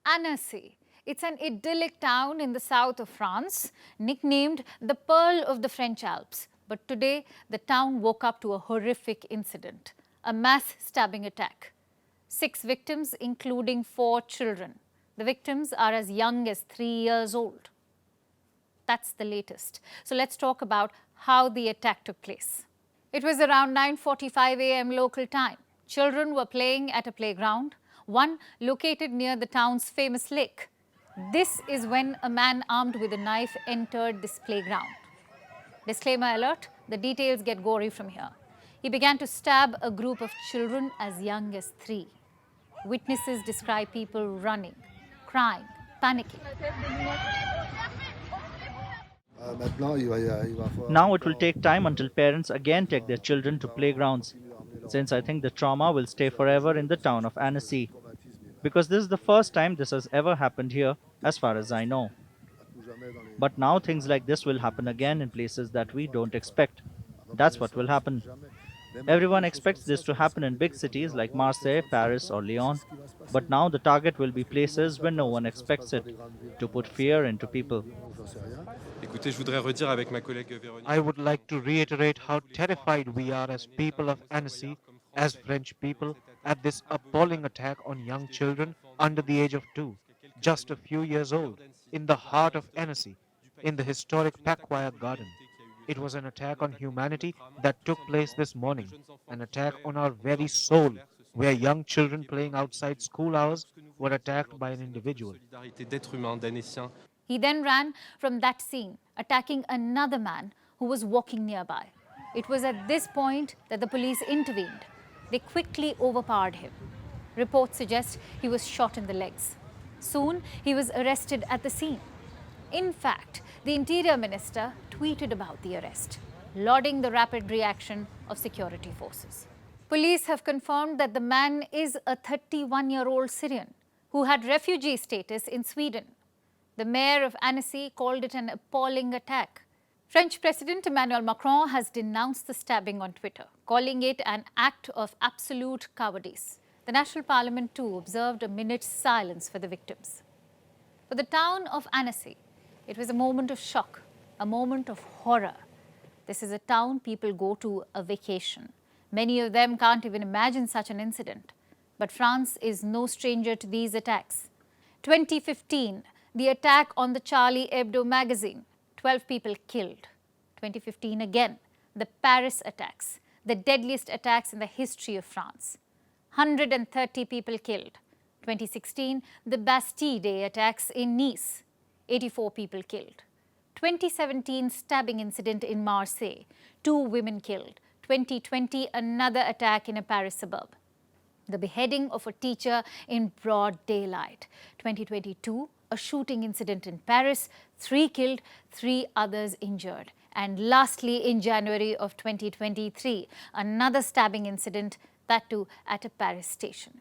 Annecy. It's an idyllic town in the south of France, nicknamed the Pearl of the French Alps. But today, the town woke up to a horrific incident, a mass stabbing attack. 6 victims, including 4 children. The victims are as young as 3 years old. That's the latest. So let's talk about how the attack took place. It was around 9:45 a.m. local time. Children were playing at a playground, one located near the town's famous lake. This is when a man armed with a knife entered this playground. Disclaimer alert, the details get gory from here. He began to stab a group of children as young as 3. Witnesses describe people running, crying, panicking. Now it will take time until parents again take their children to playgrounds, since I think the trauma will stay forever in the town of Annecy. Because this is the first time this has ever happened here, as far as I know. But now things like this will happen again in places that we don't expect. That's what will happen. Everyone expects this to happen in big cities like Marseille, Paris, or Lyon, but now the target will be places where no one expects it, to put fear into people. I would like to reiterate how terrified we are as people of Annecy, as French people, at this appalling attack on young children under the age of 2, just a few years old, in the heart of Annecy, in the historic Pacquire Garden. It was an attack on humanity that took place this morning, an attack on our very soul, where young children playing outside school hours were attacked by an individual. He then ran from that scene, attacking another man who was walking nearby. It was at this point that the police intervened. They quickly overpowered him. Reports suggest he was shot in the legs. Soon, he was arrested at the scene. In fact, the Interior Minister tweeted about the arrest, lauding the rapid reaction of security forces. Police have confirmed that the man is a 31-year-old Syrian who had refugee status in Sweden. The mayor of Annecy called it an appalling attack. French President Emmanuel Macron has denounced the stabbing on Twitter, calling it an act of absolute cowardice. The National Parliament too observed a minute's silence for the victims. For the town of Annecy, it was a moment of shock, a moment of horror. This is a town people go to a vacation. Many of them can't even imagine such an incident. But France is no stranger to these attacks. 2015, the attack on the Charlie Hebdo magazine, 12 people killed. 2015 again, the Paris attacks, the deadliest attacks in the history of France. 130 people killed. 2016, the Bastille Day attacks in Nice, 84 people killed. 2017 stabbing incident in Marseille, 2 women killed. 2020, another attack in a Paris suburb. The beheading of a teacher in broad daylight. 2022, a shooting incident in Paris, 3 killed, 3 others injured. And lastly, in January of 2023, another stabbing incident, that too at a Paris station.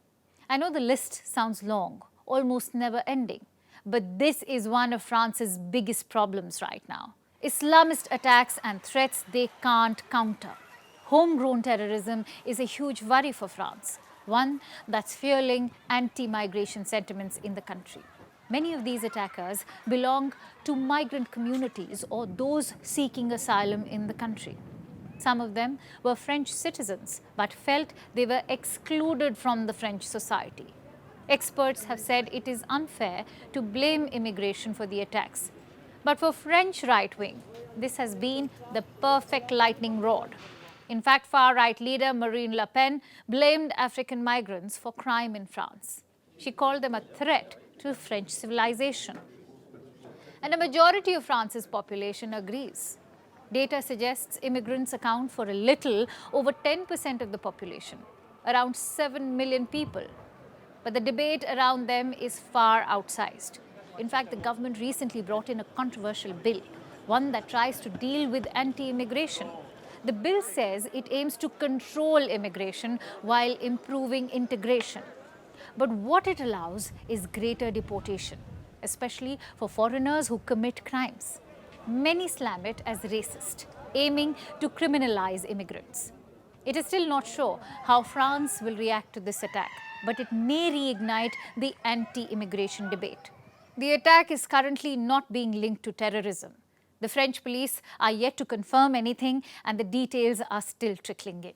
I know the list sounds long, almost never ending, but this is one of France's biggest problems right now. Islamist attacks and threats they can't counter. Homegrown terrorism is a huge worry for France, one that's fueling anti-migration sentiments in the country. Many of these attackers belong to migrant communities or those seeking asylum in the country. Some of them were French citizens but felt they were excluded from the French society. Experts have said it is unfair to blame immigration for the attacks. But for French right wing, this has been the perfect lightning rod. In fact, far-right leader Marine Le Pen blamed African migrants for crime in France. She called them a threat to French civilization. And a majority of France's population agrees. Data suggests immigrants account for a little over 10% of the population, around 7 million people. But the debate around them is far outsized. In fact, the government recently brought in a controversial bill, one that tries to deal with anti-immigration. The bill says it aims to control immigration while improving integration. But what it allows is greater deportation, especially for foreigners who commit crimes. Many slam it as racist, aiming to criminalize immigrants. It is still not sure how France will react to this attack, but it may reignite the anti-immigration debate. The attack is currently not being linked to terrorism. The French police are yet to confirm anything, and the details are still trickling in.